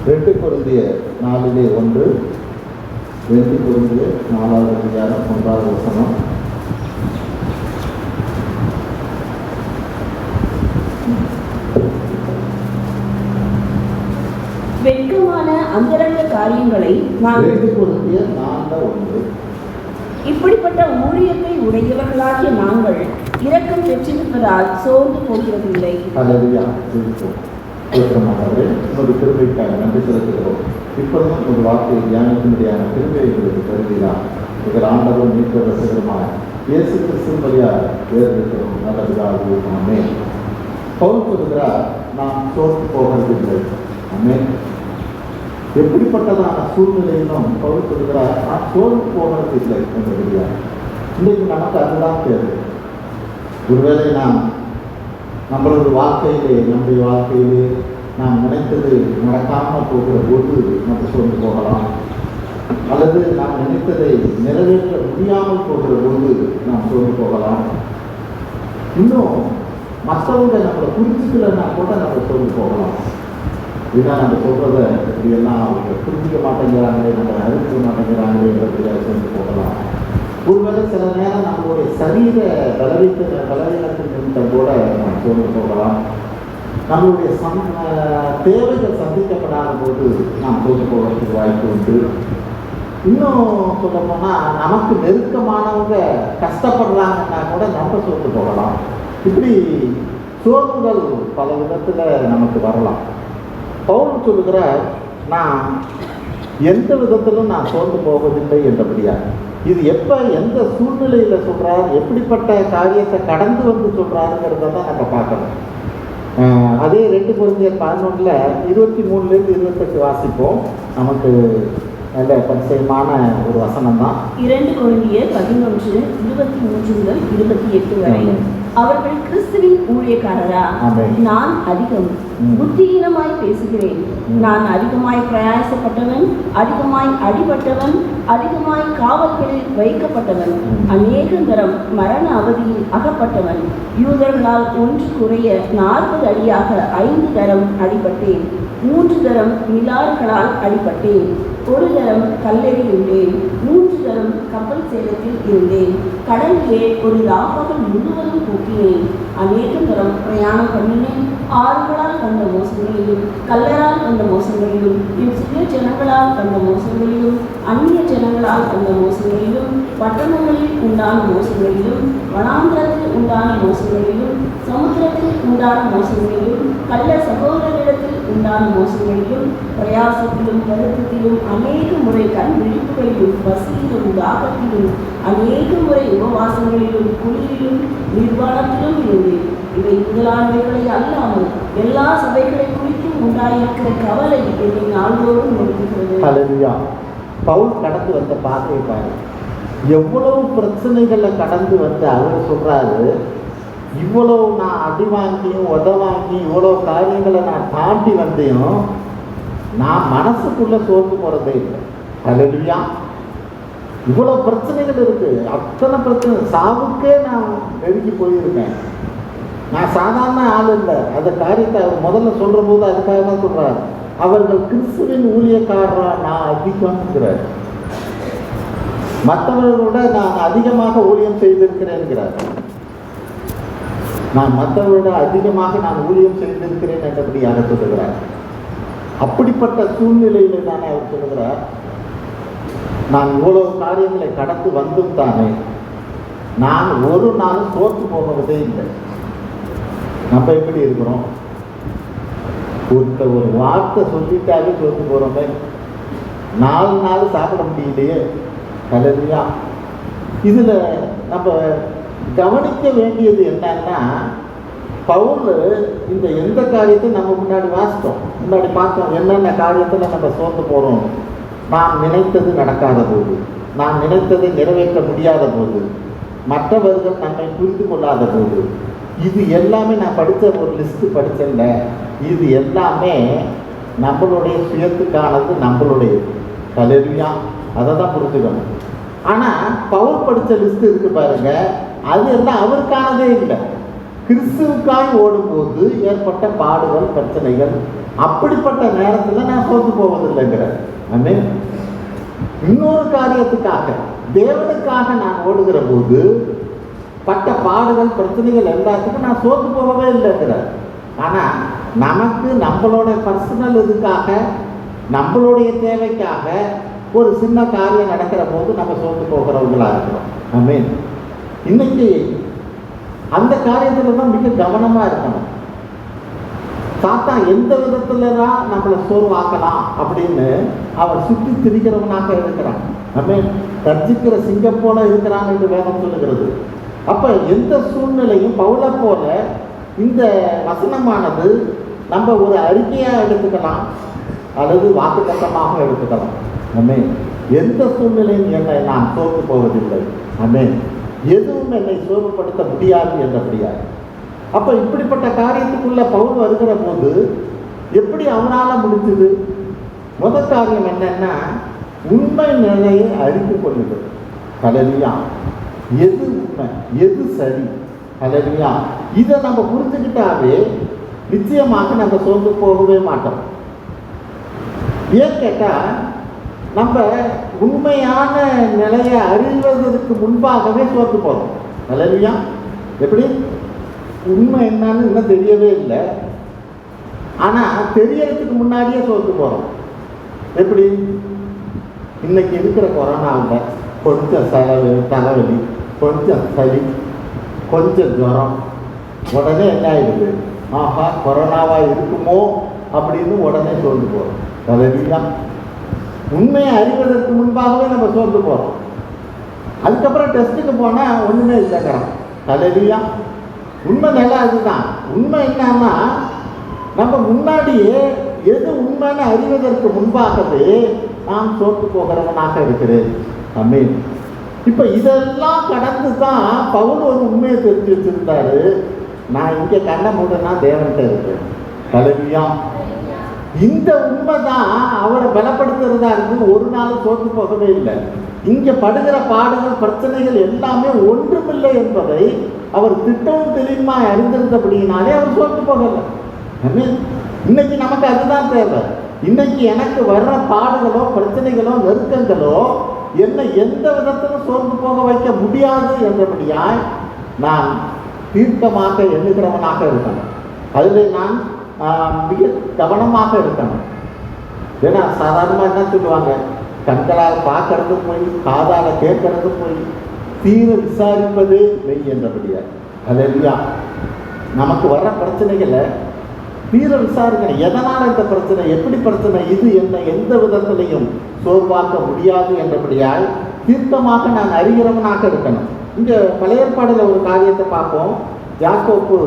2 கொரிந்தியர் 4:1, 2 கொரிந்தியர் 4வது அதிகாரம் 1வது வசனம். வெட்கமான அந்தரங்க காரியங்களை 2 கொரிந்தியர் 4:1. இப்படிப்பட்ட ஊழியத்தை உடையவர்களாகிய நாங்கள் இரக்கம் பெற்றிருப்பதால் சோர்ந்து போகிறதில்லை. ஹல்லேலூயா. ஒரு கிருபைக்காக நன்றி செலுத்துகிறோம். இப்பொழுதும் ஒரு வார்த்தையை தியானிக்கும்படியான கிருபை எங்களுக்கு தருகிறார். இதில் ஆண்டவரும் மீட்பு ரசிகருமான இயேசு கிறிஸ்துவின் வழியாக வேறுகிறோம். நல்லதாக ஆமென். பவுல் சொல்கிறார், நாம் சோர்ந்து போகிறதில்லை. ஆமென். எப்படிப்பட்டதான சூழ்நிலையிலும் பவுல் சொல்கிறார், நான் சோர்ந்து போகிறதில்லை என்று. இன்றைக்கு நமக்கு அதுதான் தேவை. ஒருவேளை நாம் நம்மளுடைய வாழ்க்கையிலே நாம் நினைத்தது நடக்காமல் போகிற போது நம்ம சோர்ந்து போகலாம், அல்லது நாம் நினைத்ததை நிறைவேற்ற முடியாமல் போகிற போது நாம் சோர்ந்து போகலாம். இன்னும் மற்றவங்க நம்மளை புரிஞ்சுக்கலன்னா கூட நம்ம சோர்ந்து போகலாம். இதுதான் நம்ம சொல்கிறத இப்படியெல்லாம் அவங்க புரிஞ்சிக்க மாட்டேங்கிறாங்களே, நம்ம அறிவிக்க மாட்டேங்கிறாங்களே என்றபடியாக சோர்ந்து போகலாம். ஒருவேளை சில நேரம் நம்மளுடைய சரீர பலவீனத்தின் நிமித்தம் கூட நாம் சோர்ந்து போகலாம். நம்மளுடைய தேவைகள் சந்திக்கப்படாத போது நாம் சோர்ந்து போகிறதுக்கு வாய்ப்பு உண்டு. இன்னும் சொல்ல போனால் நமக்கு நெருக்கமானவங்க கஷ்டப்படுறாங்கன்னா கூட நம்ம சோர்ந்து போகலாம். இப்படி சோர்வுகள் பல விதத்தில் நமக்கு வரலாம். பவுல் சொல்லுகிறார், நான் எந்த விதத்திலும் நான் சோர்ந்து போவதில்லை என்றபடியா. இது எப்போ எந்த சூழ்நிலையில் சொல்கிறார், எப்படிப்பட்ட காரியத்தை கடந்து வந்து சொல்கிறாருங்கிறத தான் நம்ம பார்க்கணும். அதே 2 கொரிந்தியர் 11 23 28 வாசிப்போம். நமக்கு நல்ல பரிச்சயமான ஒரு வசனம் தான். 2 கொரிந்தியர் 11 23 முதல் 28 வரை. அவர்கள் கிறிஸ்துவின் ஊழியக்காரரா? நான் அதிகம் புத்தியீனமாய் பேசுகிறேன். நான் அதிகமாய் பிரயாசப்பட்டவன், அதிகமாய் அடிபட்டவன், அதிகமாய் காவல்களில் வைக்கப்பட்டவன், அநேக தரம் மரண அவதியில் அகப்பட்டவன். யூதர்களால் ஒன்று குறைய 40 அடியாக 5 தரம் அடிபட்டேன். 3 தரம் மிலாறுகளால் அடிபட்டேன். 1 தரம் கல்லெறியுண்டேன். 3 தரம் கப்பல் சேதத்தில் இருந்தேன். கடலிலே ஒரு ராப்பகல் முழுவதும் போக்கினேன். அநேக தரம் பிரயாணம் பண்ணினேன். ஆறுகளால் வந்த மோசங்களிலும், கல்லரால் வந்த மோசங்களிலும், என் சுய ஜனங்களால் வந்த மோசங்களிலும், அந்நிய ஜனங்களால் வந்த மோசங்களிலும், பட்டணங்களில் உண்டான மோசங்களிலும், வனாந்திரத்தில் உண்டான மோசங்களிலும், சமுத்திரத்தில் உண்டான மோசங்களிலும், கள்ள சகோதரரிடத்தில் உண்டான மோசங்களிலும், பிரயாசத்திலும் வருத்தத்திலும், அநேக முறை கண் விழிப்புகளிலும், பசியிலும் தாகத்திலும், அநேக முறை உபவாசங்களிலும், குளிரிலும், நிர்வாணத்திலும் இருந்தேன். இவை முதலானவைகளை அல்லாமல் எல்லா சபைகளை குறித்தும் உண்டாயிருக்கிற கவலை என்னை நாள்தோறும் நிறுத்துகிறது. ஹல்லேலூயா. பவுல் கடந்து வந்த பாதையை பாரு. எவ்வளவு பிரச்சனைகளை கடந்து வந்து அவர் சொல்றாரு, இவ்வளவு நான் அடி வாங்கியும் உதவாங்கி இவ்வளோ காரியங்களை நான் தாண்டி வந்தேன், நான் மனசுக்குள்ள சோர்ந்து போறதே இல்லை. ஹல்லேலூயா. இவ்வளோ பிரச்சனைகள் இருக்கு, அத்தனை பிரச்சனை, சாவுக்கே நான் நெருங்கி போயிருக்கேன். நான் சாதாரண ஆள் இல்லை. அந்த காரியத்தை அவர் முதல்ல சொல்கிற போது அதுக்காக தான் சொல்கிறார், அவர்கள் கிறிஸ்துவின் ஊழியக்காரரா நான் அதிகம்ங்கிறார். மற்றவர்களோட நான் அதிகமாக ஊழியம் செய்திருக்கிறேன்கிறார். நான் மற்றவர்களோட அதிகமாக நான் ஊழியம் செய்திருக்கிறேன் என்றபடியாக சொல்லுகிறார். அப்படிப்பட்ட சூழ்நிலையில தானே அவர் சொல்லுகிறார், நான் இவ்வளவு காரியங்களை கடந்து வந்தும் தானே நான் ஒரு நாள் சோர்ந்து போகிறதே இல்லை. நம்ம எப்படி இருக்கிறோம்? ஒரு வார்த்தை சொல்லிட்டாலே சோர்ந்து போகிறோமே. 4 நாள் சாப்பிட முடியலையே. ஹல்லேலூயா. இதில் நம்ம கவனிக்க வேண்டியது என்னன்னா, பவுல் இந்த எந்த காரியத்தை நம்ம முன்னாடி பார்த்தோம், என்னென்ன காரியத்தில் நம்ம சோர்ந்து போகிறோம். நாம் நினைத்தது நடக்காத போது, நாம் நினைத்ததை நிறைவேற்ற முடியாத போது, மற்றவர்கள் நம்மை புரிந்து கொள்ளாத போது, இது எல்லாமே நான் படித்த ஒரு லிஸ்ட்டு படித்தேன்ல, இது எல்லாமே நம்மளுடைய சுயத்துக்கானது, நம்மளுடைய. ஹல்லேலூயா. அதை தான் புரிஞ்சுக்கணும். ஆனால் பவுல் படித்த லிஸ்ட் இருக்கு பாருங்க, அது எல்லாம் அவருக்கானதே இல்லை. கிறிஸ்துவுக்காய் ஓடும்போது ஏற்பட்ட பாடுகள், பிரச்சனைகள், அப்படிப்பட்ட நேரத்தில் நான் சோர்ந்து போவதில்லைங்கிற. ஆமென். இன்னொரு காரியத்துக்காக, தேவனுக்காக நான் ஓடுகிற போது பட்ட பாடுகள் பிரச்சனைகள் எல்லாத்துக்கும் நான் சோர்ந்து போகவே இல்லைங்கிற. ஆனால் நமக்கு நம்மளோட பர்சனல் இதுக்காக, நம்மளுடைய தேவைக்காக ஒரு சின்ன காரியம் நடக்கிற போது நம்ம சோர்ந்து போகிறவங்களா இருக்கிறோம். ஆமென். இன்னைக்கு அந்த காரியத்தில் தான் மிக கவனமாக இருக்கணும். சாத்தான் எந்த விதத்துல தான் நம்மளை சோர்வாக்கலாம் அப்படின்னு அவன் சுற்றி திரிகிறவனாக இருக்கிறான். ஆமென். கர்ஜிக்கிற சிங்கம் போல இருக்கிறான் என்று வேதம் சொல்லுகிறது. அப்ப எந்த சூழ்நிலையும் பவுலை போல இந்த வசனமானது நம்ம ஒரு அறிக்கையா எடுத்துக்கலாம் அல்லது வாக்குத்தத்தமாக எடுத்துக்கலாம். ஆமென். எந்த சூழ்நிலையும் என்னை நான் சோர்ந்து போவதில்லை. ஆமென். எதுவும் என்னை சோர்வுபடுத்த முடியாது என்றபடியாது. அப்ப இப்படிப்பட்ட காரியத்துக்குள்ள பவுல் வருகிற போது எப்படி அவனால் முடிஞ்சது? முதல் காரியம் என்னன்னா, உண்மை நிலையை அறிந்து கொள்ளுது. ஹல்லேலூயா. எது உண்மை, எது சரி. ஹல்லேலூயா. இதை நம்ம புரிஞ்சுக்கிட்டாவே நிச்சயமாக நம்ம சோர்ந்து போகவே மாட்டோம். ஏன் கேட்டா, நம்ம உண்மையான நிலையை அறிவதற்கு முன்பாகவே சோர்ந்து போறோம். ஹல்லேலூயா. எப்படி? உண்மை என்னன்னு இன்னும் தெரியவே இல்லை, ஆனால் தெரியறதுக்கு முன்னாடியே சோர்ந்து போகிறோம். எப்படி? இன்னைக்கு இருக்கிற கொரோனாவில் கொஞ்சம் தலைவலி, கொஞ்சம் சளி, கொஞ்சம் ஜுரம், உடனே என்ன ஆயிடுது? ஆஹா, கொரோனாவாக இருக்குமோ அப்படின்னு உடனே சோர்ந்து போகிறோம். ஹல்லேலூயா. உண்மையை அறிவதற்கு முன்பாகவே நம்ம சோர்ந்து போகிறோம். அதுக்கப்புறம் டெஸ்ட்டுக்கு போனால் ஒன்றுமே இல்லைங்கிறோம். ஹல்லேலூயா. உண்மை நிலை அதுதான். உண்மை என்னன்னா, நம்ம முன்னாடியே எது உண்மைன்னு அறிவதற்கு முன்பாகவே நான் சோர்ந்து போகிறவனாக இருக்கிறேன். ஆமென். இப்போ இதெல்லாம் கடந்து தான் பவுல் ஒரு உண்மையை தெரிஞ்சு வச்சிருந்தாரு. நான் இங்கே கண்ணை மூடனா தேவன்கிட்ட இருக்கேன். ஹல்லேலூயா. இந்த உண்மை தான் அவரை பலப்படுத்துறதா இருந்து ஒரு நாள் சோர்ந்து போகவே இல்லை. இங்கே படுகிற பாடுகள் பிரச்சனைகள் எல்லாமே ஒன்றுமில்லை என்பதை அவர் திட்டமும் தெளிவுமா அறிந்திருந்தபடியினாலே அவர் சோர்ந்து போகலை. இன்னைக்கு நமக்கு அதுதான் தேவை. இன்னைக்கு எனக்கு வர்ற பாடுகளோ பிரச்சனைகளோ நெருக்கங்களோ என்னை எந்த விதத்திலும் சோர்ந்து போக வைக்க முடியாது என்றபடியாய் நான் தீர்க்கமாக எண்ணுகிறவனாக இருக்கணும். அதில் நான் மிக கவனமாக இருக்கணும். ஏன்னா சாதாரணமாக என்ன சொல்லுவாங்க, கண்களால் பார்க்கறது போய் காதால் கேட்கறது போய் தீர விசாரிப்பது மெய் என்றபடியா. ஹல்லேலூயா. நமக்கு வர்ற பிரச்சனைகளை தீர விசாரிக்கணும். எதனால் இந்த பிரச்சனை, எப்படி பிரச்சனை, இது என்ன எந்த விதத்திலையும் சோர்வாக்க முடியாது என்றபடியால் தீர்க்கமாக நான் அறிகிறவனாக இருக்கணும். இங்கே பழைய ஏற்பாடில் ஒரு காரியத்தை பார்ப்போம். யாக்கோப்பு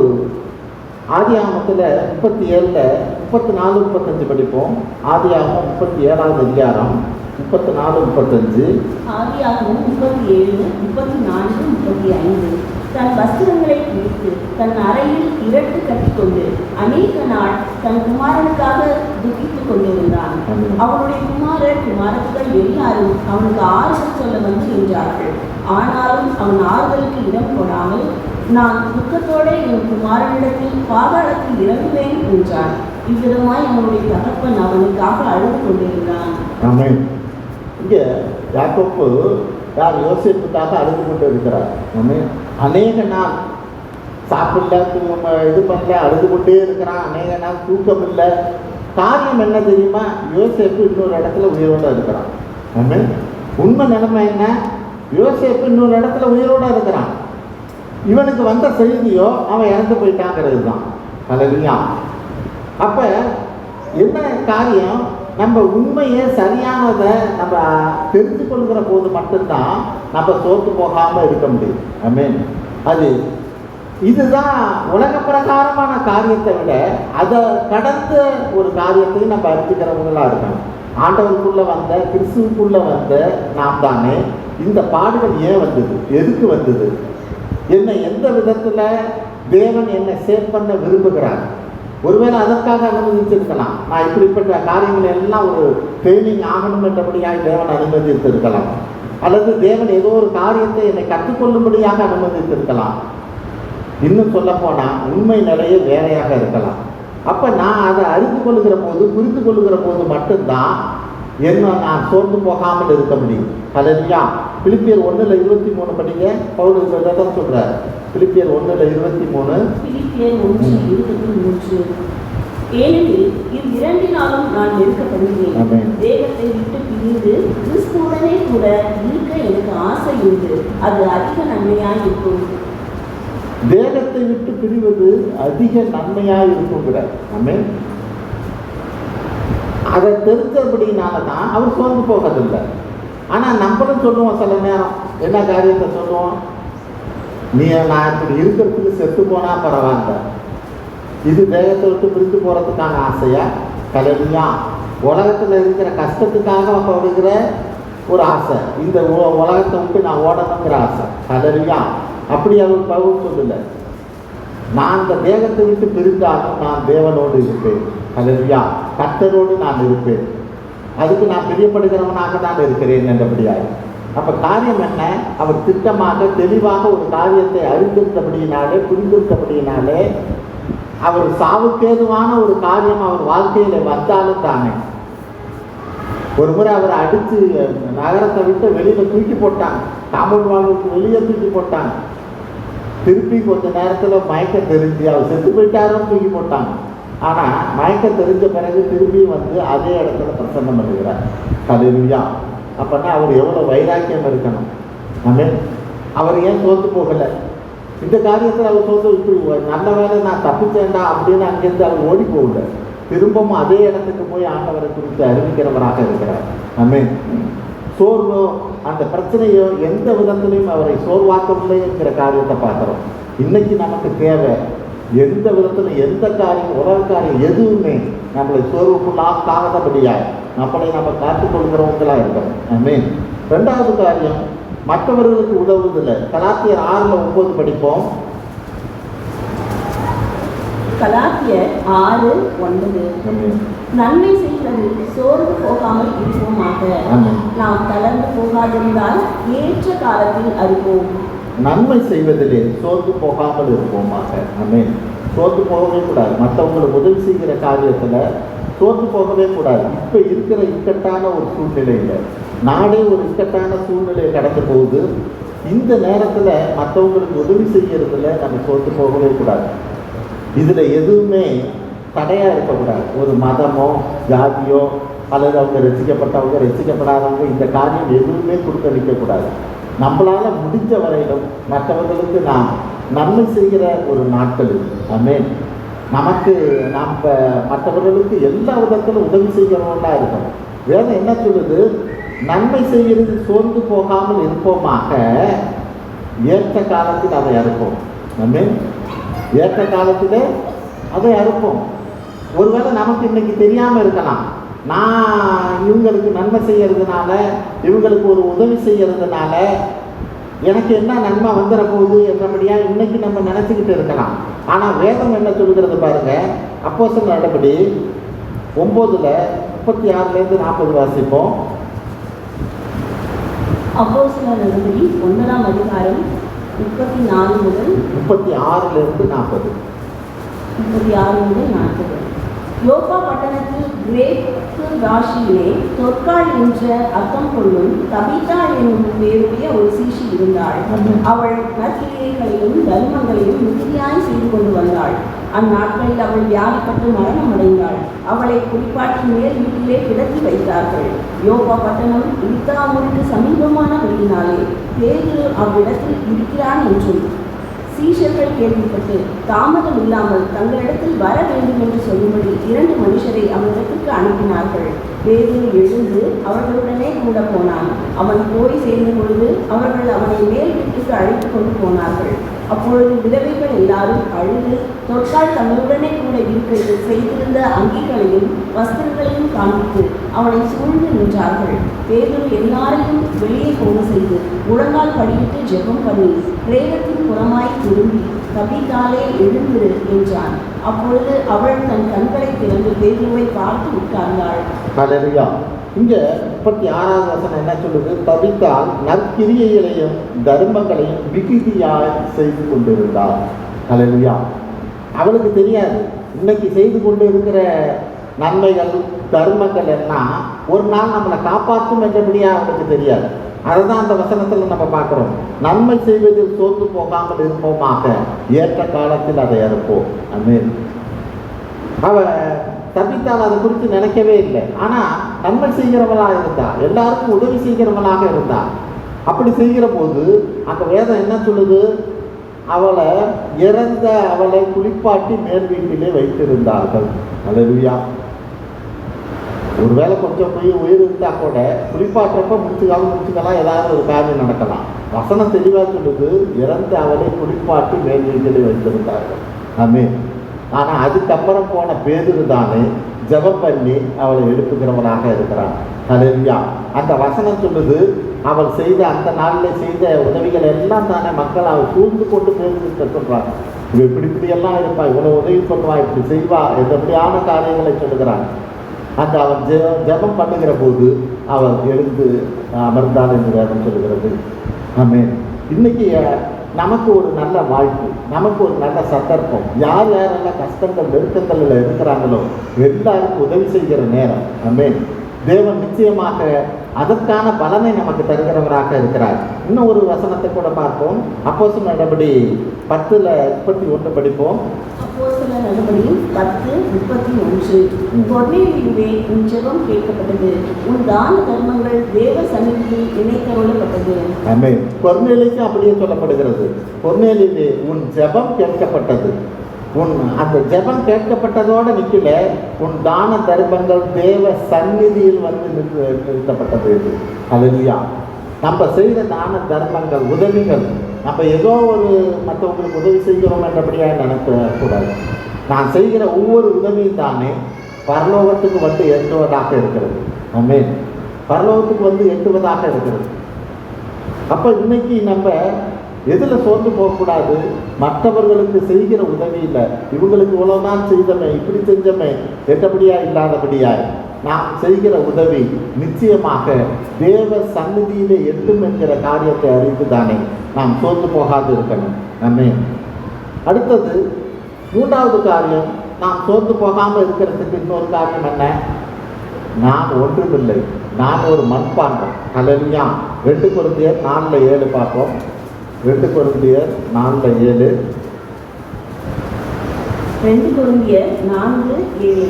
ஆதியாகமத்தில் 37 34 35 படிப்போம். ஆதியாகமம் 37வது அதிகாரம் 34 35. ஆதியாகமம் 37 34 35. தன் வஸ்திரங்களை கிழித்து தன் அறையில் இரட்டு கட்டிக்கொண்டு அநேக நாள் தன் குமாரனுக்காக துக்கித்துக் கொண்டிருந்தான். அவனுடைய குமாரத்திகள் எல்லாரும் அவனுக்கு ஆறுதல் சொல்ல வந்து நின்றார்கள். ஆனாலும் அவன் ஆறுதலுக்கு இடம் கொடாமல், நான் துக்கத்தோடு என் குமாரனிடத்தில் பாதாளத்தில் இறங்குவேன் என்றான். இவ்விதமாய் அவனுடைய தகப்பன் அவனுக்காக அழுது கொண்டிருந்தான். ஆமென். இங்கே யாக்கோப்பு யார் யோசேப்புக்காக அழுது கொண்டு இருக்கிறார். ஆமென். அநேக நாள் சாப்பிடல, இது பண்ணல, அழுது கொண்டே இருக்கிறான். அநேக நாள் தூக்கம் இல்லை. காரியம் என்ன தெரியுமா? யோசேப்பு இன்னொரு இடத்துல உயிரோடு இருக்கிறான். ஆமென். உண்மை நிலைமை என்ன? யோசேப்பு இன்னொரு இடத்துல உயிரோடு இருக்கிறான். இவனுக்கு வந்த செய்தியோ அவன் இறந்து போயிட்டாங்கிறது தான். ஹல்லேலூயா. அப்போ என்ன காரியம்? நம்ம உண்மையை சரியானதை நம்ம தெரிந்து கொள்கிற போது மட்டும்தான் நம்ம சோர்ந்து போகாமல் இருக்க முடியும். ஆமென். அது இதுதான் உலக பிரகாரமான காரியத்தை விட அதை கடந்த ஒரு காரியத்தையும் நம்ம அறிஞ்சுக்கிறவங்களா இருக்கணும். ஆண்டவருக்குள்ளே வந்த கிறிஸ்துவுக்குள்ளே வந்த நாம் தானே இந்த பாடுகள் ஏன் வந்தது, எதுக்கு வந்தது, என்னை எந்த விதத்தில் தேவன் என்னை சேவ் பண்ண விரும்புகிறார். ஒருவேளை அதற்காக அனுமதித்திருக்கலாம். நான் இப்படிப்பட்ட காரியங்கள் எல்லாம் ஒரு ட்ரெயினிங் ஆகணும் என்றபடியாக தேவன் அனுமதித்திருக்கலாம். அல்லது தேவன் ஏதோ ஒரு காரியத்தை என்னை கற்றுக்கொள்ளும்படியாக அனுமதித்திருக்கலாம். இன்னும் சொல்ல போனால் உண்மை நிலையே வேறையாக இருக்கலாம். அப்போ நான் அதை அறிந்து கொள்ளுகிற போது, புரிந்து கொள்ளுகிற போது மட்டும்தான் என்ன நான் சோர்ந்து போகாமல் இருக்க முடியும். ஹல்லேலூயா. பிலிப்பியர் 1:23 படிங்க. பவுல் இதான் சொல்றார். பிலிப்பியர் 1:23. பிலிப்பியர் 1:23. ஏனெனில் இவ்விரண்டினாலும் நான் நெருக்கப்படுகிறேன். தேகத்தை விட்டு பிரிந்து கிறிஸ்துவுடனே கூட இருக்க எனக்கு ஆசை உண்டு. அது அதிக நன்மையாய் இருக்கும். தேகத்தை விட்டு பிரிவது அதிக நன்மையாக இருக்குங்கிற ஆமென். அதை தெரிஞ்சபடினால தான் அவர் சோர்ந்து போகிறதில்லை. ஆனால் நம்மளும் சொல்லுவோம், சில நேரம் என்ன காரியத்தை சொல்லுவோம், நீ நான் இப்படி இருக்கிறதுக்கு செத்து போனா பரவாயில்ல, இது தேகத்தை விட்டு பிரிந்து போகிறதுக்கான ஆசையா? ஹல்லேலூயா. உலகத்தில் இருக்கிற கஷ்டத்துக்காக போடுகிற ஒரு ஆசை, இந்த உலகத்தை விட்டு நான் ஓடணுங்கிற ஆசை. ஹல்லேலூயா. அப்படி அவர் பவுல் சொல்லல. நான் இந்த தேகத்தை விட்டு பிரிந்தாலும் நான் தேவனோடு இருப்பேன். ஹல்லேலூயா. கர்த்தரோடு நான் இருப்பேன். அதுக்கு நான் பிரியப்படுகிறவனாக தான் இருக்கிறேன் என்றபடியாய். அப்போ காரியம் என்ன? அவர் திட்டமாக தெளிவாக ஒரு காரியத்தை அறிந்திருந்தபடியினாலே, புரிந்திருந்தபடியினாலே, அவர் சாவுக்கேதுவான ஒரு காரியம் அவர் வாழ்க்கையில் வந்தாலும் தானே. ஒரு முறை அவரை அடித்து நகரத்தை விட்டு வெளியில் தூக்கி போட்டாங்க. காம்பவுண்ட் வாலுக்கு வெளியே தூக்கி போட்டாங்க. திருப்பி கொஞ்ச நேரத்தில் மயக்கம் தெரிஞ்சு அவர் செத்து போயிட்டாரும் தூக்கி போட்டாங்க. ஆனால் மயக்கம் தெரிஞ்ச பிறகு திரும்பி வந்து அதே இடத்துல பிரசன்னம் பண்ணுகிறார். ஹல்லேலூயா. அப்படின்னா அவர் எவ்வளோ வைராக்கியம் இருக்கணும். ஆமென். அவர் ஏன் தோற்று போகலை? இந்த காரியத்தில் அவர் தோற்று நல்ல வேலை நான் தப்பிச்சேன்டா அப்படின்னு அங்கேருந்து அவர் ஓடி போகல. திரும்பவும் அதே இடத்துக்கு போய் ஆண்டவரை குறித்து அறிவிக்கிறவராக இருக்கிறார். ஆமென். சோர்வோ அந்த பிரச்சனையோ எந்த விதத்திலையும் அவரை சோர்வாக்கவில்லை என்கிற காரியத்தை பார்க்குறோம். இன்னைக்கு நமக்கு தேவை எந்த விதத்தில் எந்த காரியம், உலக காரியம் எதுவுமே நம்மளை சோர்வுக்குள்ளாக்காதபடியாய் நம்மளை நம்ம காத்துக்கொள்கிறவங்களாக இருக்கணும். ஆமென். ரெண்டாவது காரியம், மற்றவர்களுக்கு உதவுவதில்லை. கலாத்தியர் 6:9 படிப்போம். கலாத்தியர் 6:9. நன்மை செய்வதில் சோர்ந்து போகாமல் இருப்போமாக. நாம் தளர்ந்து போகாதிருந்தால் ஏற்ற காலத்தில் அறிவோம். நன்மை செய்வதிலே சோர்ந்து போகாமல் இருப்போமாக. ஆமென். சோர்ந்து போகவே கூடாது. மற்றவங்களுக்கு உதவி செய்கிற காரியத்தில் சோர்ந்து போகவே கூடாது. இப்போ இருக்கிற இக்கட்டான ஒரு சூழ்நிலையில், நாடே ஒரு இக்கட்டான சூழ்நிலையை கடந்து போகுது. இந்த நேரத்தில் மற்றவங்களுக்கு உதவி செய்கிறதுல நம்ம சோர்ந்து போகவே கூடாது. இதில் எதுவுமே தடையாக இருக்கக்கூடாது. ஒரு மதமோ ஜாதியோ அல்லது அவங்க ரசிக்கப்பட்டவங்க ரசிக்கப்படாதவங்க இந்த காரியம் எதுவுமே கொடுத்தளிக்கக்கூடாது. நம்மளால் முடிஞ்ச வரையிலும் மற்றவர்களுக்கு நாம் நன்மை செய்கிற ஒரு நாட்கள். ஆமென். நமக்கு நாம் மற்றவர்களுக்கு எல்லா விதத்திலும் உதவி செய்கிறவங்களா இருக்கணும். வேதம் என்ன சொல்லுது? நன்மை செய்கிறது சோர்ந்து போகாமல் இருப்போமாக, ஏற்ற காலத்தில் அதை அறுப்போம். ஆமென். ஏற்ற காலத்தில் அதை அறுப்போம். ஒருவேளை நமக்கு இன்னைக்கு தெரியாமல் இருக்கலாம். நான் இவங்களுக்கு நன்மை செய்யறதுனால, இவங்களுக்கு ஒரு உதவி செய்யறதுனால எனக்கு என்ன நன்மை வந்துட போகுது என்றபடியா இன்னைக்கு நம்ம நினச்சிக்கிட்டு இருக்கலாம். ஆனால் வேதம் என்ன சொல்கிறது பாருங்க. அப்போஸ்தலர் நடபடி 9:36-40 வாசிப்போம். அப்போஸ்தலர் நடபடி 9ஆம் அதிகாரம் 34 முதல் 36-40. 36 முதல் 40. யோப்பா பட்டணத்தில் கிரேக்கு ராசியிலே தொற்காள் என்ற அர்த்தம் கொள்ளும் தபிதா என்னும் பேருடைய ஒரு சீஷி இருந்தாள். அவள் நற்கிரியைகளையும் தர்மங்களையும் மிகுதியாய் செய்து கொண்டு வந்தாள். அந்நாட்களில் அவள் வியாதிப்பட்டு மரணம் அடைந்தாள். அவளை குளிப்பாட்டி மேல் வீட்டிலே கிடத்தி வைத்தார்கள். யோப்பா பட்டணம் இத்தாமூருக்கு சமீபமான வழியினாலே பேதுரு அவ்விடத்தில் இருக்கிறான் என்றும் சீஷர்கள் கேள்விப்பட்டு தாமதம் இல்லாமல் தங்களிடத்தில் வர வேண்டும் என்று சொல்லும்படி 2 மனுஷரை அவனிடத்திற்கு அனுப்பினார்கள். பேதுரு எழுந்து அவர்களுடனே கூட போனான். அவன் போய் சேர்ந்த பொழுது அவர்கள் அவனை மேல் வீட்டுக்கு அழைத்து கொண்டு போனார்கள். அப்பொழுது விதவைகள் எல்லாரும் அழுது தொற்கால் தங்களுடனே கூட இருக்கிறது செய்திருந்த அங்கிகளையும் வஸ்திரங்களையும் காண்பித்து அவனை சூழ்ந்து நின்றார்கள். பேதுரு எல்லாரையும் வெளியே போக செய்து முழங்கால் படியிட்டு ஜெபம் பண்ணி கிரேகத்தின் புறமாய் திரும்பி தபிதாலே எழுந்திரு என்றான். அப்பொழுது அவள் தன் கண்களை திறந்து பேதுருவை பார்த்து உட்கார்ந்தாள். ஹல்லேலூயா. இங்கே 36வது வசனம் என்ன சொல்லுது? தபித்தால் நற்கிரியைகளையும் தர்மங்களையும் மிகுதியாய் செய்து கொண்டிருந்தாள். ஹல்லேலூயா. அவளுக்கு தெரியாது இன்னைக்கு செய்து கொண்டு இருக்கிற நன்மைகள் தர்மங்கள் எல்லாம் ஒரு நாள் நம்மளை காப்பாற்றும் என்றபடியா அவனுக்கு தெரியாது. அதை தான் அந்த வசனத்தில் நம்ம பார்க்குறோம். நன்மை செய்வதில் சோர்ந்து போகாமல் இருப்போமாக, ஏற்ற காலத்தில் அதை அறுப்போம். ஆமென். அவ தப்பித்தால் அதை குறித்து நினைக்கவே இல்லை. ஆனால் நன்மை செய்கிறவளாக இருந்தா, எல்லாருக்கும் உதவி செய்கிறவளாக இருந்தா. அப்படி செய்கிற போது அந்த வேதம் என்ன சொல்லுது? அவளை இறந்த அவளை குளிப்பாட்டி மேல் வீட்டிலே வைத்திருந்தார்கள். அல்லேலூயா. ஒருவேளை கொஞ்சம் போய் உயிர் இருந்தால் கூட குளிப்பாட்டுறப்ப முடிச்சுக்கலாம், ஏதாவது ஒரு காரியம் நடக்கலாம். வசனம் தெளிவாக சொல்லுது, இறந்த அவளை குளிப்பாட்டி மேல் வீட்டிலே வைத்திருந்தார்கள். ஆமென். ஆனால் அதுக்கப்புறம் போன பேதுரு தானே ஜெபம் பண்ணி அவளை எழுப்புகிறவனாக இருக்கிறான். அல்லேலூயா. அந்த வசனம் சொல்லுது, அவள் செய்த அந்த நாளில் செய்த உதவிகள் எல்லாம் தானே மக்கள் அவள் சூழ்ந்து கொண்டு பேருந்து சொல்கிறாங்க. இவள் இப்படியெல்லாம் இருப்பா, இவ்வளோ உதவி பண்ணுவா, இப்படி செய்வா, எப்படியான காரியங்களை சொல்லுகிறான். அந்த அவன் ஜெபம் பண்ணுகிற போது அவள் எழுந்து அமர்ந்தாள் என்று வேதம் சொல்லுகிறது. ஆமென். இன்னைக்கு நமக்கு ஒரு நல்ல வாய்ப்பு, நமக்கு ஒரு நல்ல சந்தர்ப்பம். யார் யாரெல்லாம் கஷ்டங்கள் நெருக்கங்களில் இருக்கிறாங்களோ எல்லாருக்கும் உதவி செய்கிற நேரம். ஆமென். தேவன் நிச்சயமாக அதற்கான பலனை நமக்கு தருகிறவராக இருக்கிறார். இன்னும் ஒரு வசனத்தை கூட பார்ப்போம். அப்போஸ்தலர் நடபடி 10:31 படிப்போம். அப்போஸ்தலர் நடபடி 10:31. கொர்நேலியுவே, உன் ஜெபம் கேட்கப்பட்டது, உன் தான தர்மங்கள் தேவ சந்நிதியில் இணைத்தருளப்பட்டது. ஆமென். கொர்நேலிக்கு அப்படியே சொல்லப்படுகிறது. கொர்நேலியுவே, உன் ஜெபம் கேட்கப்பட்டது. அந்த ஜெபம் கேட்கப்பட்டதோடு நிற்கல, உன் தான தர்மங்கள் தேவ சந்நிதியில் வந்து நிறுத்தப்பட்டது. அல்லேலூயா. நம்ம செய்கிற தான தர்மங்கள், உதவிகள், நம்ம ஏதோ ஒரு மற்றவங்களுக்கு உதவி செய்கிறோம் என்றபடியாக நினைக்கக்கூடாது. நான் செய்கிற ஒவ்வொரு உதவியும் தானே பரலோகத்துக்கு வந்து எட்டுவதாக இருக்கிறது. ஆமென். பரலோகத்துக்கு வந்து எட்டுவதாக இருக்கிறது. அப்போ இன்னைக்கு நம்ம எதில் சோர்ந்து போகக்கூடாது? மற்றவர்களுக்கு செய்கிற உதவி இல்லை, இவங்களுக்கு இவ்வளோதான் செய்தமே, இப்படி செஞ்சமே எட்டபடியா இல்லாதபடியா நாம் செய்கிற உதவி நிச்சயமாக தேவ சந்நிதியிலே எட்டும் என்கிற காரியத்தை அறிந்து தானே நாம் சோர்ந்து போகாது இருக்கணும். ஆமென். அடுத்தது 3வது காரியம், நாம் சோர்ந்து போகாமல் இருக்கிறதுக்கு இன்னொரு காரியம் என்ன? நான் ஒன்றுமில்லை, நான் ஒரு மண்பாண்டம். அல்லேலூயா. 2 கொரிந்தியர் 4:7 பார்ப்போம். 2 கொரிந்தியர் 4:7. 2 கொரிந்தியர் 4:7.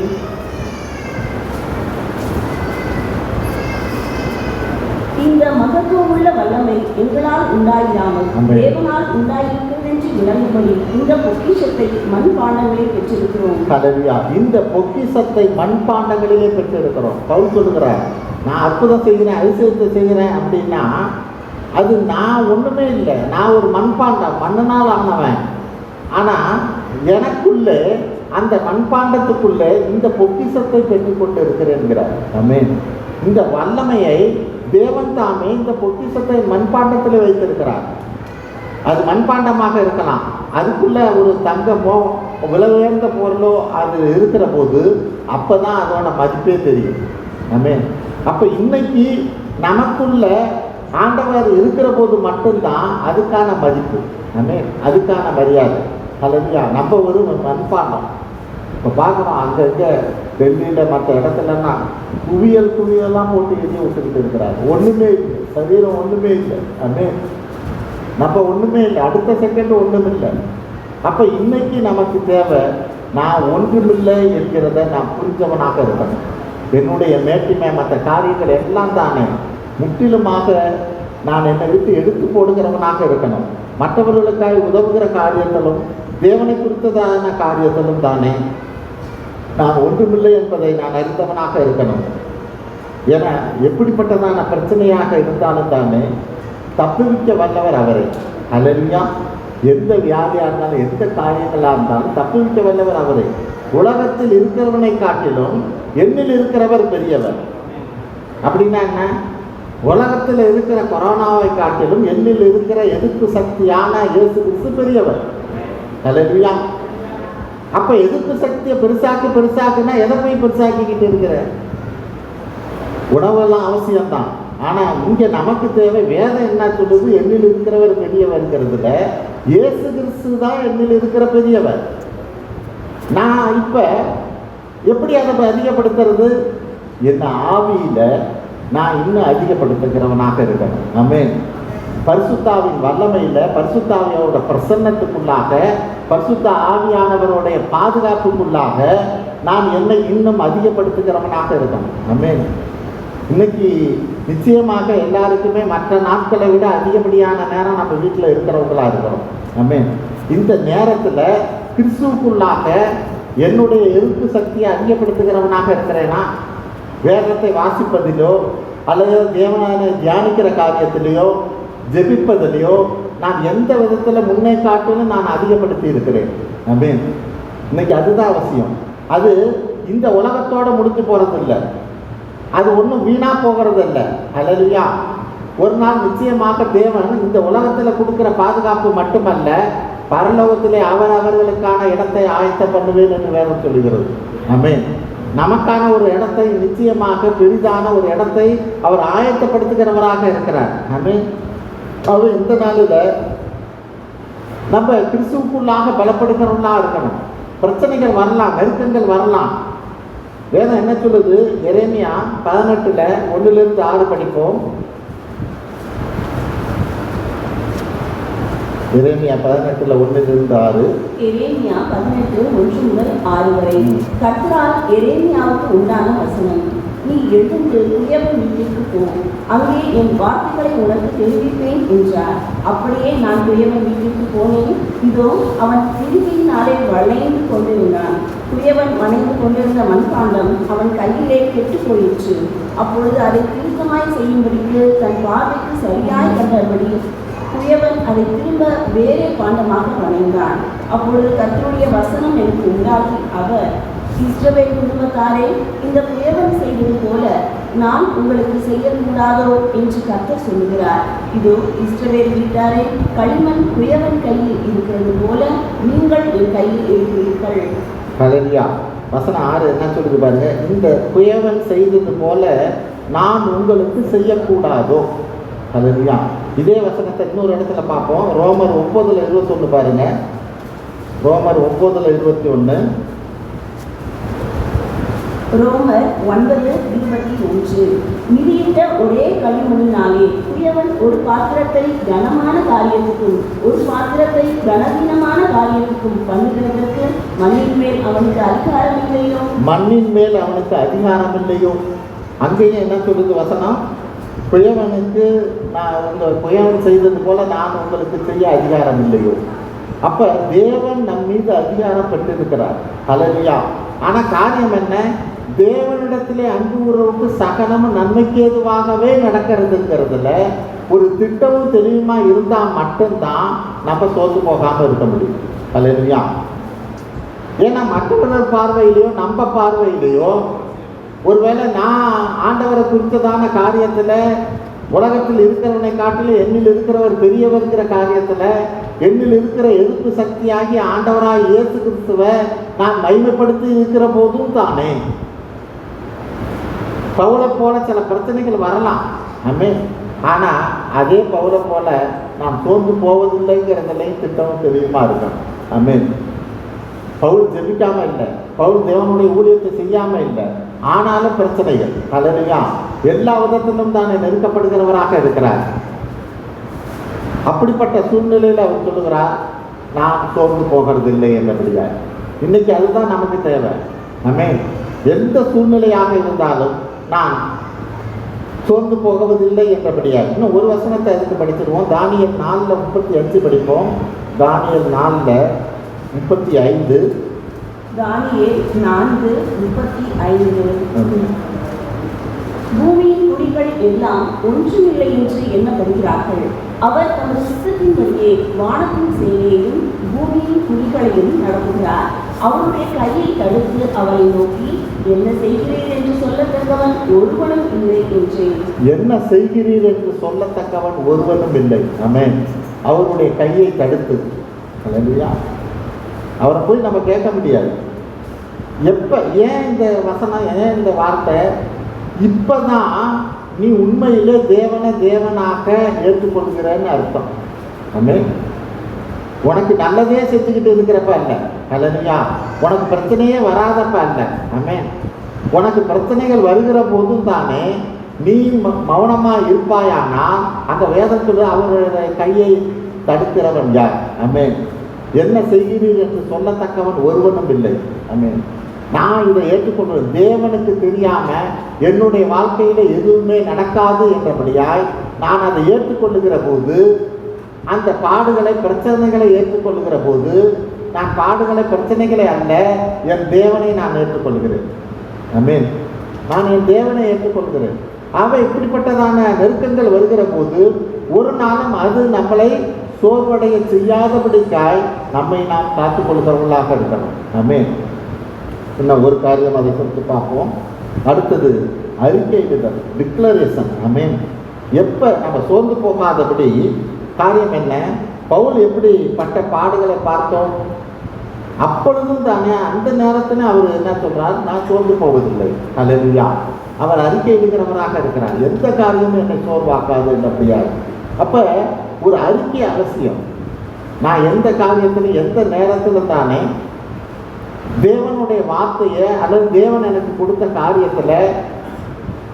இந்த மகத்துவமுள்ள வல்லமை எங்களால் உண்டாயிராமல் தேவனால் உண்டாயிருக்கிறது என்று விளங்கும்படி இந்த பொக்கிஷத்தை மண்பாண்டங்களில் பெற்றிருக்கிறோம். அல்லேலூயா. இந்த பொக்கிஷத்தை மண்பாண்டங்களிலே பெற்றிருக்கிறோம். பவுல் சொல்லுகிறார், நான் அற்புதம் செய்கிறேன், அதிசயத்தை செய்கிறேன் அப்படின்னா அது நான் ஒன்றுமே இல்லை, நான் ஒரு மண்பாண்டம், மண்ணினால் ஆனவன். ஆனால் எனக்குள்ளே அந்த மண்பாண்டத்துக்குள்ளே இந்த பொக்கிஷத்தை பெற்றுக்கொண்டு இருக்கிறேன்கிறார். ஆமென். இந்த வல்லமையை தேவன் தாமே இந்த பொக்கிஷத்தை மண்பாண்டத்தில் வைத்திருக்கிறார். அது மண்பாண்டமாக இருக்கலாம், அதுக்குள்ள ஒரு தங்கமோ விலை உயர்ந்த பொருளோ அது இருக்கிற போது அப்போ தான் அதோட மதிப்பே தெரியும். ஆமென். அப்போ இன்னைக்கு நமக்குள்ள ஆண்டவர் இருக்கிற போது மட்டும்தான் அதுக்கான மதிப்பு. ஆமென். அதுக்கான மரியாதை. அல்லேலூயா. நம்ம ஒரு மண்பாண்டம். இப்போ பார்க்குறோம், அங்கங்கே டெல்லியில் மற்ற இடத்துலன்னா குவியெல்லாம் போட்டு எண்ணி விட்டுக்கிட்டு இருக்கிறாங்க. ஒன்றுமே இல்லை, சரீரம் ஒன்றுமே இல்லை. ஆமென். நம்ம ஒன்றுமே இல்லை, அடுத்த செகண்ட் ஒன்றும் இல்லை. அப்போ இன்னைக்கு நமக்கு தேவை, நான் ஒன்றுமில்லை என்கிறத நான் புரிஞ்சவனாக இருக்கணும். என்னுடைய மேட்டிமை மற்ற காரியங்கள் எல்லாம் தானே முற்றிலுமாக நான் என்னை விட்டு எடுத்து போடுகிறவனாக இருக்கணும். மற்றவர்களுக்காக உதவுகிற காரியத்திலும் தேவனை குறித்ததான காரியத்திலும் தானே நான் ஒன்றுமில்லை என்பதை நான் அறிந்தவனாக இருக்கணும். ஏன்னா எப்படிப்பட்டதான பிரச்சனையாக இருந்தாலும் தானே தப்புவிக்க வல்லவர் அவரே. அல்லேலூயா. எந்த வியாதியாக இருந்தாலும் எந்த காரியங்களாக இருந்தாலும் தப்புவிக்க வல்லவர் அவரே. உலகத்தில் இருக்கிறவனை காட்டிலும் என்னில் இருக்கிறவர் பெரியவர். அப்படின்னா என்ன? உலகத்தில் இருக்கிற கொரோனாவை காட்டிலும் என்னில் இருக்கிற எதிர்ப்பு சக்தியான இயேசு கிறிஸ்து பெரியவர். அல்லேலூயா. அப்போ எதிர்ப்பு சக்தியை பெருசாக்குன்னா எதை போய் பெருசாக்கிக்கிட்டு இருக்கிற? உணவெல்லாம் அவசியம்தான். ஆனால் இங்கே நமக்கு தேவை, வேதம் என்ன சொல்லுது? என்னில் இருக்கிறவர் பெரியவர்ங்கிறதுல இயேசு கிறிஸ்து தான் என்னில் இருக்கிற பெரியவர். நான் இப்போ எப்படி அதை அதிகப்படுத்துறது? என்ன ஆவியில் நான் இன்னும் அதிகப்படுத்துகிறவனாக இருக்கணும். ஆமென். பரிசுத்தாவின் வல்லமையில், பரிசுத்தாவியோட பிரசன்னத்துக்குள்ளாக, பரிசுத்த ஆவியானவருடைய பாதுகாப்புக்குள்ளாக நான் என்னை இன்னும் அதிகப்படுத்துகிறவனாக இருக்கணும். ஆமென். இன்னைக்கு நிச்சயமாக எல்லாருக்குமே மற்ற நாட்களை விட அதிகப்படியான நேரம் நம்ம வீட்டில் இருக்கிறவங்களா இருக்கிறோம். ஆமென். இந்த நேரத்தில் கிறிஸ்துவுக்குள்ளாக என்னுடைய எதிர்ப்பு சக்தியை அதிகப்படுத்துகிறவனாக இருக்கிறேனா? வேதத்தை வாசிப்பதிலோ அல்லது தேவனை தியானிக்கிற காரியத்திலேயோ ஜெபிப்பதிலையோ நான் எந்த விதத்தில் முன்னே காட்டுன்னு நான் அதிகப்படுத்தி இருக்கிறேன். ஆமென். இன்னைக்கு அதுதான் அவசியம். அது இந்த உலகத்தோடு முடிஞ்சு போகிறது இல்லை, அது ஒன்றும் வீணாக போகிறது இல்லை. அல்லேலூயா. ஒரு நாள் நிச்சயமாக தேவன் இந்த உலகத்தில் கொடுக்குற பாதுகாப்பு மட்டுமல்ல, பரலோகத்திலே அவர்களுக்கான இடத்தை ஆயத்தம் பண்ணுவேன் என்று வேதம் சொல்லுகிறது. ஆமென். நமக்கான ஒரு இடத்தை, நிச்சயமாக பெரிதான ஒரு இடத்தை அவர் ஆயத்தப்படுத்துகிறவராக இருக்கிறார். ஆமென். அவர் இந்த நாளில் நம்ம கிறிஸ்துவுக்குள்ளாக பலப்படுகிறவங்களா இருக்கணும். பிரச்சனைகள் வரலாம், நெருக்கங்கள் வரலாம். வேதம் என்ன சொல்லுது? எரேமியா 18:1-6 படிப்போம். எரேமியா 18:1-6. எரேமியா 18:1-6 வரை. கர்த்தரால் எரேமியாவுக்கு உண்டான வசனம்: நீ எழுந்து குயவன் வீட்டிற்கு போ, அங்கே என் வார்த்தைகளை உனக்கு தெரிவிப்பேன் என்றார். அப்படியே நான் குயவன் வீட்டிற்கு போனேன். இதோ அவன் திரும்பியினாலே வளைந்து கொண்டிருந்தான். குயவன் வளைந்து கொண்டிருந்த மண்பாண்டம் அவன் கையிலே கெட்டு போயிற்று. அப்பொழுது அதை திருத்தமாய் செய்யும்படிக்கு தன் பார்வைக்கு சரியாய் கண்டபடி குயவன் அதை திரும்ப வேறே பாண்டமாக வளைந்தான். அப்பொழுது கர்த்தருடைய வசனம் எனக்கு உண்டாகி அவர்: இஸ்ரவேல் குடும்பத்தாரே, இந்த குயவன் செய்வது போல நான் உங்களுக்கு செய்யக்கூடாதோ என்று கர்த்தர் சொல்லுகிறார். இதோ இஸ்ரவேல் வீட்டாரே, களிமண் குயவன் கையில் இருக்கிறது போல நீங்கள் என் கையில் இருக்கிறீர்கள். ஹல்லேலூயா. வசனம் 6 என்ன சொல்லுது பாருங்க. இந்த குயவன் செய்தது போல நான் உங்களுக்கு செய்யக்கூடாதோ. ஹல்லேலூயா. இதே வசனத்தை இன்னொரு இடத்துல பார்ப்போம். ரோமர் 9:21 பாருங்க. ரோமர் 9:21. ரோமர் 9:21. மிதியிட்ட ஒரே களிமண்ணினாலே குயவன் ஒரு பாத்திரத்தை கனமான காரியத்துக்கும் ஒரு பாத்திரத்தை கனவீனமான காரியத்துக்கும் பண்ணுகிறதற்கு மண்ணின் மேல் அவனுக்கு அதிகாரம் இல்லையோ? மண்ணின் மேல் அவனுக்கு அதிகாரம் இல்லையோ? அங்கேயும் என்ன சொல்லுது வசனம்? குயவனுக்கு நான் உங்கள் குயவன் செய்தது போல நான் உங்களுக்கு செய்ய அதிகாரம் இல்லையோ? அப்போ தேவன் நம் மீது அதிகாரம் பெற்றிருக்கிறார். ஹல்லேலூயா. ஆனால் காரியம் என்ன? தேவனிடத்திலே அன்பு கூறுவதற்கு சகலமும் நன்மைக்கு ஏதுவாகவே நடக்கிறதுங்கிறதுல ஒரு திட்டமும் தெளிவுமாக இருந்தால் மட்டும்தான் நம்ம சோர்ந்து போகாமல் இருக்க முடியும். ஹல்லேலூயா. ஏன்னா மற்றவர்கள் பார்வையிலையோ நம்ம பார்வையிலையோ ஒருவேளை நான் ஆண்டவரை குறித்ததான காரியத்தில் உலகத்தில் இருக்கிறவனை காட்டிலும் என்னில் இருக்கிறவர் பெரியவர்கிற காரியத்தில் என்னில் இருக்கிற எதிர்ப்பு சக்தியாகி ஆண்டவராய் இயேசு கிறிஸ்துவை நான் மகிமைப்படுத்தி இருக்கிற போதும் தானே பவுலை போல சில பிரச்சனைகள் வரலாம். ஆமென். ஆனால் அதே பவுலை போல நாம் சோர்ந்து போவதில்லைங்கிறதுலையும் திட்டமும் தெரியுமா இருக்கணும். ஆமென். பவுல் ஜெபிக்காமல் இல்லை, பவுல் தேவனுடைய ஊழியத்தை செய்யாமல் இல்லை, ஆனாலும் பிரச்சனைகள். ஹல்லேலூயா. எல்லா விதத்திலும் தானே நெருக்கப்படுகிறவராக இருக்கிறார். அப்படிப்பட்ட சூழ்நிலையில் அவர் சொல்லுகிறார், நான் சோர்ந்து போகிறதில்லை என்றபடியார். இன்னைக்கு அதுதான் நமக்கு தேவை. ஆமென். எந்த சூழ்நிலையாக இருந்தாலும் நான் சோர்ந்து போவதில்லை என்றபடியார். இன்னும் ஒரு வசனத்தை அதுக்கு படிச்சிடுவோம். தானியேல் 4:35 படிப்போம். தானியேல் 4:35. தானியேல் 4:35. பூமியின் குடிகள் எல்லாம் ஒன்றுமில்லை என்று எண்ணப்படுகிறார்கள். அவர் தமது சித்தத்தின்படியே வானத்தின் சேனையையும் பூமியின் குடிகளையும் நடத்துகிறார். அவருடைய கையை தடுத்து அவரை நோக்கி, என்ன செய்கிறீர் என்று சொல்லத்தக்கவன் ஒருவனும் இல்லை என்றேன். என்ன செய்கிறீர் என்று சொல்லத்தக்கவன் ஒருவனும் இல்லை. ஆமென். அவருடைய கையை தடுத்து. ஹல்லேலூயா. அவரை போய் நம்ம கேட்க முடியாது. எப்போ ஏன் இந்த வசனம், ஏன் இந்த வார்த்தை? இப்போதான் நீ உண்மையிலே தேவனை தேவனாக ஏற்றுக்கொள்கிறன்னு அர்த்தம். ஆமென். உனக்கு நல்லதே செஞ்சுக்கிட்டு இருக்கிறப்ப இல்லை. ஹல்லேலூயா. உனக்கு பிரச்சனையே வராதப்ப இல்லை. ஆமென். உனக்கு பிரச்சனைகள் வருகிற போதும் தானே நீ மௌனமாக இருப்பாயானா அந்த வேதத்தில் அவருடைய கையை தடுக்கிறவன் யார்? ஆமென். என்ன செய்கிறீர் என்று சொல்லத்தக்கவன் ஒருவனும் இல்லை. ஆமென். நான் இதை ஏற்றுக்கொண்டு தேவனுக்கு தெரியாம என்னுடைய வாழ்க்கையில எதுவுமே நடக்காது என்றபடியாய் நான் அதை ஏற்றுக்கொள்ளுகிற போது, அந்த பாடுகளை பிரச்சனைகளை ஏற்றுக்கொள்ளுகிற போது, நான் பாடுகளை பிரச்சனைகளை அல்ல என் தேவனை நான் ஏற்றுக்கொள்கிறேன். ஆமென். நான் என் தேவனை ஏற்றுக்கொள்கிறேன். இப்படிப்பட்டதான நெருக்கங்கள் வருகிற போது ஒரு நாளும் அது நம்மளை சோர்வடைய செய்யாதபடிக்காய் நம்மை நாம் காத்துக்கொள்கிறவர்களாக இருக்கணும். ஆமென். இன்னும் ஒரு காரியம் அதை குறித்து பார்ப்போம். அடுத்தது அறிக்கையிடுதல், டிக்ளரேஷன். ஆமென். எப்போ நம்ம சோர்ந்து போகாதபடி காரியம் என்ன? பவுல் எப்படி பட்ட பாடுகளை பார்த்தோம், அப்பொழுதும் தானே அந்த நேரத்தில் அவர் என்ன சொல்றார்? நான் சோர்ந்து போவதில்லை. ஹல்லேலூயா. அவர் அறிக்கையிடுகிறவராக இருக்கிறார். எந்த காரியமும் என்னை சோர்வாக்காது என்றபடியார். அப்போ ஒரு அறிக்கை அவசியம். நான் எந்த காரியத்திலும் எந்த நேரத்திலும் தானே தேவனுடைய வார்த்தையை அல்லது தேவன் எனக்கு கொடுத்த காரியத்தில்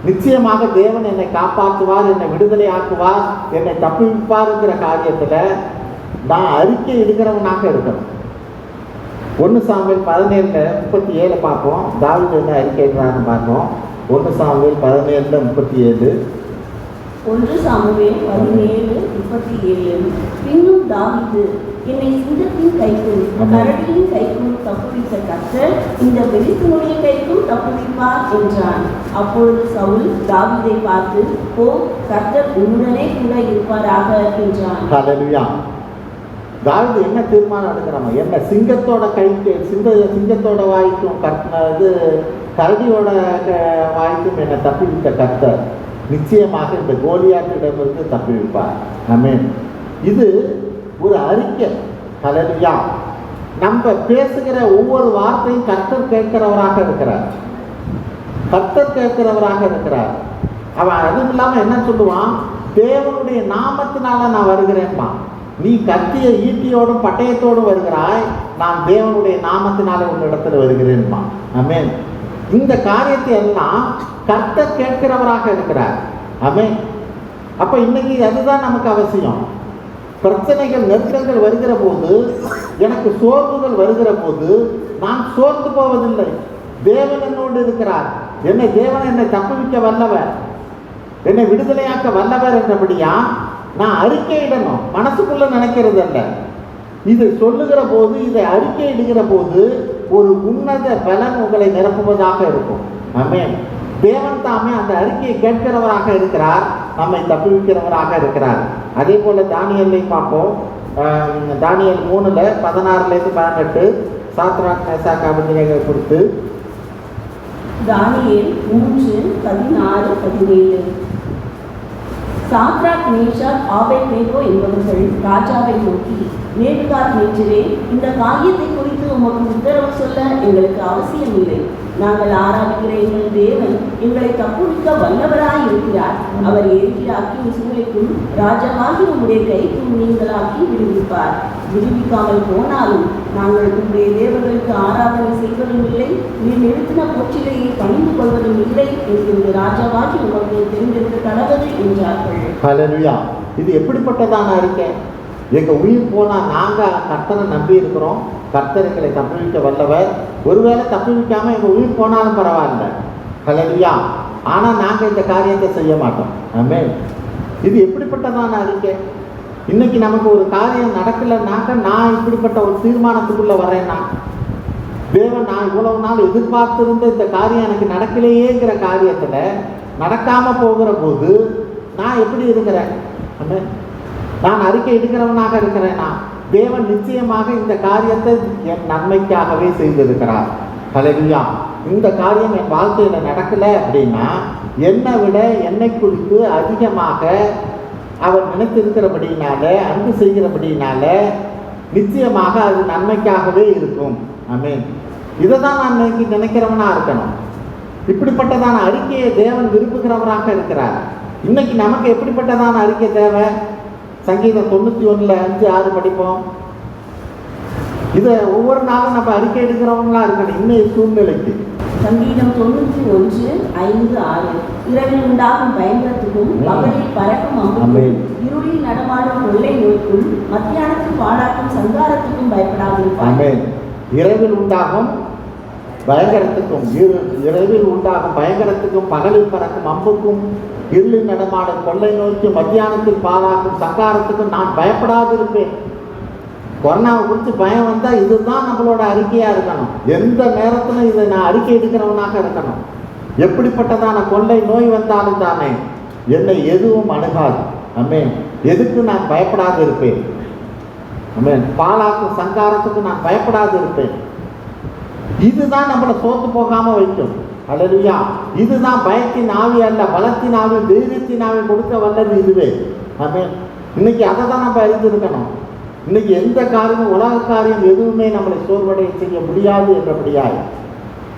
நிச்சயமாக தேவன் என்னை காப்பாற்றுவார், என்னை விடுதலை ஆக்குவார், என்னை தப்பிப்பாருங்கிற காரியத்தில் நான் அறிக்கை இடுகிறவனாக இருக்கணும். 1 சாமுவேல் 17:37 பார்ப்போம். தாவீது என்ன அறிக்கை இடுறாருன்னு பார்ப்போம். 1 சாமுவேல் 17:37. 1 சாமுவேல் 17:37. பின்னும் தாவீது, என்னை சிங்கத்தின் கைக்கும் கரடியின் கைக்கும் தப்புவித்த கர்த்தர் இந்த பெலிஸ்தனுடைய கைக்கும் தப்புவிப்பார் என்றான். அப்பொழுது சவுல் தாவீதை பார்த்து, ஓ, கர்த்தர் உன்னுடனே கூட இருப்பாராக என்றான். ஹல்லேலூயா. தாவீது என்ன தீர்மானம் எடுக்கிறாங்க? என்ன சிங்கத்தோட கைக்கு சிங்கத்தோட வாய்க்கும் கரடியோட வாய்க்கும் என்னை தப்புவித்த கர்த்தர் நிச்சயமாக இந்த கோலியாத்திடமிருந்து தப்புவிப்பார். ஆமென். இது ஒரு அறிக்கை. ஹல்லேலூயா. நம்ம பேசுகிற ஒவ்வொரு வார்த்தையும் கர்த்தர் கேட்கிறவராக இருக்கிறார். கர்த்தர் கேட்கிறவராக இருக்கிறார். அவன் அதுவும் இல்லாமல் என்ன சொல்லுவான்? தேவனுடைய நாமத்தினால நான் வருகிறேன்மா. நீ கத்திய ஈட்டியோடும் பட்டயத்தோடும் வருகிறாய், நான் தேவனுடைய நாமத்தினால உன்னிடத்தில் வருகிறேன்மா. ஆமென். இந்த காரியத்தை எல்லாம் கர்த்தர் கேட்கிறவராக இருக்கிறார். ஆமென். அப்ப இன்னைக்கு அதுதான் நமக்கு அவசியம். பிரச்சனைகள் நெருக்கங்கள் வருகிற போது, எனக்கு சோர்வுகள் வருகிற போது நான் சோர்ந்து போவதில்லை. தேவன் என்னோடு இருக்கிறார். தேவன் என்னை தப்புவிக்க வல்லவர், என்னை விடுதலையாக்க வல்லவர் என்றபடியா நான் அறிக்கையிடணும். மனசுக்குள்ள நினைக்கிறது அல்ல. இது சொல்லுகிற போது, இதை அறிக்கையிடுகிற போது ஒரு உன்னத பலன் உங்களை நிரப்புவதாக இருக்கும். ஆமென். தேவன் தாமே அந்த அறிக்கையை கேட்கிறவராக இருக்கிறார், நம்மை தப்புவிக்கிறவராக இருக்கிறார். அதே போல தானியேலை பார்ப்போம். தானியேல் 3:16-18 சாத்ராக் மேசாக் ஆபேத்நேகோ குறித்து. தானியேல் 3:16-17. சாத்ராக் மேஷாக் ஆபேத்நேகோ என்பவர்கள் ராஜாவை நோக்கி, நேபுகாத்நேச்சரே, இந்த காரியத்தை குறித்து உமக்கு உத்தரவு சொல்ல எங்களுக்கு அவசியம் இல்லை. நாங்கள் ஆராதிக்கிற எங்கள் தேவன் எங்களை தப்புவிக்க வல்லவராய் இருக்கிறார். அவர் எரிகிற அக்கினி சூளைக்கும் ராஜாவாகி உங்களுடைய கைக்கும் நீங்களாக்கி விடுவிப்பார். விடுவிக்காமல் போனாலும் நாங்கள் உங்களுடைய தேவர்களுக்கு ஆராதனை செய்வதும் இல்லை, நீர் நிறுத்தின பொற்றிலையை பணிந்து கொள்வதும் இல்லை என்று ராஜாவாகி உமக்கு தெரிந்திருக்க கடவுள் என்றார்கள். ஹல்லேலூயா. இது எப்படிப்பட்டதான அறிக்கை? எங்க உயிர் போனா நாங்க கர்த்தரை நம்பி இருக்கிறோம், கர்த்தர் எங்களை தப்புவிக்க வல்லவர். ஒருவேளை தப்புவிக்காம எங்க உயிர் போனாலும் பரவாயில்ல. ஹல்லேலூயா. ஆனா நாங்க இந்த காரியத்தை செய்ய மாட்டோம். ஆமென். இது எப்படிப்பட்டதான அறிக்கை? இன்னைக்கு நமக்கு ஒரு காரியம் நடக்கலைன்னாக்க நான் இப்படிப்பட்ட ஒரு தீர்மானத்துக்குள்ள வரேன்னா, தேவன் நான் இவ்வளவு நாள் எதிர்பார்த்திருந்த இந்த காரியம் எனக்கு நடக்கலையேங்கிற காரியத்துல நடக்காம போகிற போது நான் எப்படி இருக்கிறேன்? ஆமென். நான் அறிக்கை எடுக்கிறவனாக இருக்கிறேனா? தேவன் நிச்சயமாக இந்த காரியத்தை என் நன்மைக்காகவே செய்திருக்கிறார். ஹல்லேலூயா. இந்த காரியம் என் வாழ்க்கையில் நடக்கலை அப்படின்னா என்னை விட என்னை குறித்து அதிகமாக அவர் நினைத்திருக்கிறபடினால, அன்பு செய்கிறபடினால நிச்சயமாக அது நன்மைக்காகவே இருக்கும். ஆமென். இதை தான் நான் நினைக்கிறவனா இருக்கணும். இப்படிப்பட்டதான அறிக்கையை தேவன் விரும்புகிறவராக இருக்கிறார். இன்னைக்கு நமக்கு எப்படிப்பட்டதான அறிக்கை தேவை? சங்கீதம் 91:5-6 படிப்போம். இதை ஒவ்வொரு நாளும் நம்ம அறிக்கை எடுக்கிறவங்களா இருக்கணும் இன்னைய சூழ்நிலைக்கு. சங்கீதம் 91:5-6 இரவில் உண்டாகும் பயங்கரத்துக்கும் பகலில் பறக்கும் அம்புக்கும் இருளில் நடமாடும் கொள்ளை நோய்க்கும் மத்தியானத்தில் பாழாக்கும் சங்காரத்துக்கும் பயப்படாதிருப்பாய். இரவில் உண்டாகும் பயங்கரத்துக்கும் இரவில் உண்டாகும் பயங்கரத்துக்கும் பகலில் பறக்கும் அம்புக்கும் இருளில் நடமாடும் கொள்ளை நோய்க்கும் மத்தியானத்தில் பாழாக்கும் சங்காரத்துக்கும் நான் பயப்படாதிருப்பேன். கொரோனாவை குறித்து பயம் வந்தால் இதுதான் நம்மளோட அறிக்கையாக இருக்கணும். எந்த நேரத்திலும் இதை நான் அறிக்கை எடுக்கிறவனாக இருக்கணும். எப்படிப்பட்டதான கொள்ளை நோய் வந்தாலும் தானே என்னை எதுவும் அணுகாது. ஆமென். எதுக்கு நான் பயப்படாது இருப்பேன். ஆமென். பாலாக்கும் சங்காரத்துக்கு நான் பயப்படாது இருப்பேன். இதுதான் நம்மளை சோத்து போகாம வைக்கும். அல்லேலூயா. இதுதான் பயத்தின் ஆவி அல்ல, பலத்தின் ஆவி, தைரியத்தின் ஆவி கொடுக்க வல்லது இதுவே. ஆமென். இன்னைக்கு அதை தான் நம்ம அறிந்திருக்கணும். இன்னைக்கு எந்த காரியமும் உலக காரியம் எதுவுமே நம்மளை சோர்வடைய செய்ய முடியாது என்றபடியாய்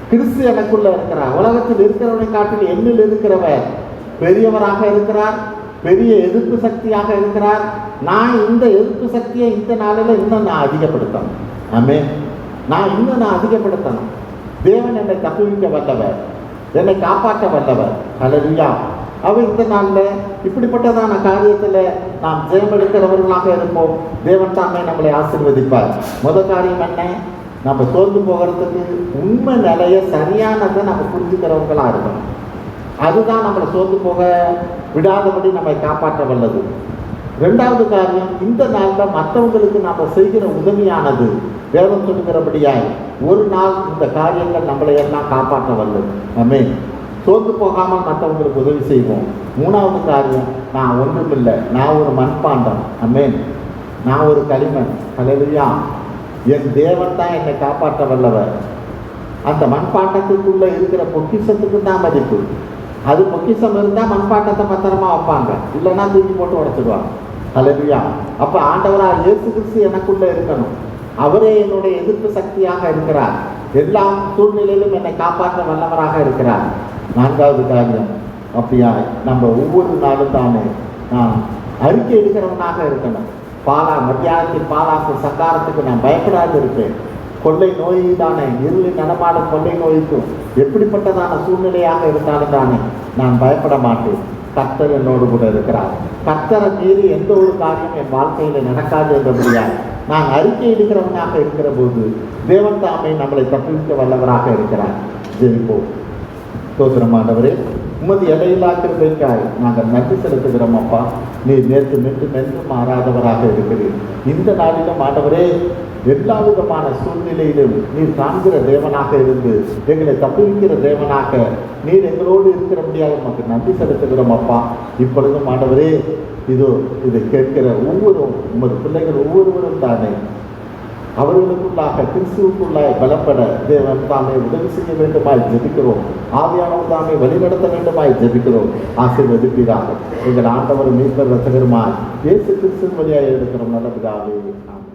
கிறிஸ்து எனக்குள்ள இருக்கிறார். உலகத்தில் இருக்கிறவனை காட்டில் என்னில் இருக்கிறவர் பெரியவராக இருக்கிறார், பெரிய எதிர்ப்பு சக்தியாக இருக்கிறார். நான் இந்த எதிர்ப்பு சக்தியை இந்த நாளில் இன்னும் நான் அதிகப்படுத்தணும். ஆமென். நான் அதிகப்படுத்தணும். தேவன் என்னை தப்புவிக்க வல்லவர், என்னை காப்பாற்ற வல்லவர். அல்லேலூயா. அவர் இந்த நாளில் இப்படிப்பட்டதான காரியத்தில் நாம் ஜெயம் எடுக்கிறவர்களாக இருப்போம். தேவன் தாமே நம்மளை ஆசீர்வதிப்பார். முதல் காரியம் என்ன? நம்ம சோர்ந்து போகிறதுக்கு உண்மை நிலைய சரியானதை நம்ம புரிஞ்சுக்கிறவர்களாக இருக்கணும். அதுதான் நம்மளை சோர்ந்து போக விடாதபடி நம்மை காப்பாற்ற வல்லது. ரெண்டாவது காரியம், இந்த நாளில் மற்றவங்களுக்கு நம்ம செய்கிற உதவியானது வேதம் சொல்லுகிறபடியாய் ஒரு நாள் இந்த காரியங்கள் நம்மளை எல்லாம் காப்பாற்ற வல்லது. ஆமென். சோர்ந்து போகாமல் மற்றவங்களுக்கு உதவி செய்வோம். மூணாவது காரியம், நான் ஒன்றுமில்லை, நான் ஒரு மண்பாண்டம். ஆமென். நான் ஒரு களிமண். அல்லேலூயா. என் தேவன் தான் என்னை காப்பாற்ற வல்லவர். அந்த மண்பாட்டத்துக்குள்ளே இருக்கிற பொக்கிஷத்துக்கு தான் மதிப்பு. அது பொக்கிஷம் இருந்தால் மண்பாட்டத்தை பத்திரமா வைப்பாங்க, இல்லைன்னா தூக்கி போட்டு உடைச்சிடுவாங்க. அல்லேலூயா. அப்போ ஆண்டவராக இயேசு கிறிஸ்து எனக்குள்ளே இருக்கணும். அவரே என்னுடைய எதிர்ப்பு சக்தியாக இருக்கிறார். எல்லா சூழ்நிலையிலும் என்னை காப்பாற்ற வல்லவராக இருக்கிறார். நான்காவது காரியம், அப்படியா நம்ம ஒவ்வொரு நாளும் தானே நான் அறிக்கை எடுக்கிறவனாக இருக்கணும். மத்தியானத்தில் பாலாக்கும் சங்காரத்துக்கு நான் பயப்படாது இருப்பேன். கொள்ளை நோய் தானே, இருளில் நடமாடும் கொள்ளை நோய்க்கும் எப்படிப்பட்டதான சூழ்நிலையாக இருந்தாலும் தானே நான் பயப்பட மாட்டேன். கர்த்தர் என்னோடு கூட இருக்கிறார். கர்த்தரை மீறி எந்த ஒரு காரியம் என் வாழ்க்கையில் நடக்காது என்றபடியால் நான் அறிக்கை எடுக்கிறவனாக இருக்கிற போது தேவன் தாமே நம்மளை தப்புவிக்க வல்லவராக இருக்கிறார். ஜெபிப்போம். ஸ்தோத்திரமானவரே, உமது எல்லையில்லா கிருபைக்காய் நாங்கள் நன்றி செலுத்துகிறோம். அப்பா, நீர் நேற்று மென்று மாறாதவராக இருக்கிறீர். இந்த நாளிலும் ஆண்டவரே, எல்லா விதமான சூழ்நிலையிலும் நீர் காண்கிற தேவனாக இருந்து எங்களை தப்புவிக்கிற தேவனாக நீர் எங்களோடு இருக்கிறபடியாக நமக்கு நன்றி செலுத்துகிறோம். அப்பா, இப்பொழுதும் ஆண்டவரே, இதை கேட்கிற உமது பிள்ளைகள் ஒவ்வொருவரும் தானே அவர்களுக்குள்ளாக கிறிஸ்துவுக்குள்ளாக பலப்பட தேவன் தாமே உதவி செய்ய வேண்டுமாய் ஜெபிக்கிறோம். ஆவியானவர் தாமே வழிநடத்த வேண்டுமாய் ஜெபிக்கிறோம். ஆசீர்வதிப்பீராக. எங்கள் ஆண்டவர் மீட்பர் ரட்சகருமாய் இயேசு கிறிஸ்துவின் வழியாக இருக்கிறோம். நல்ல பிதாவே. ஆமென்.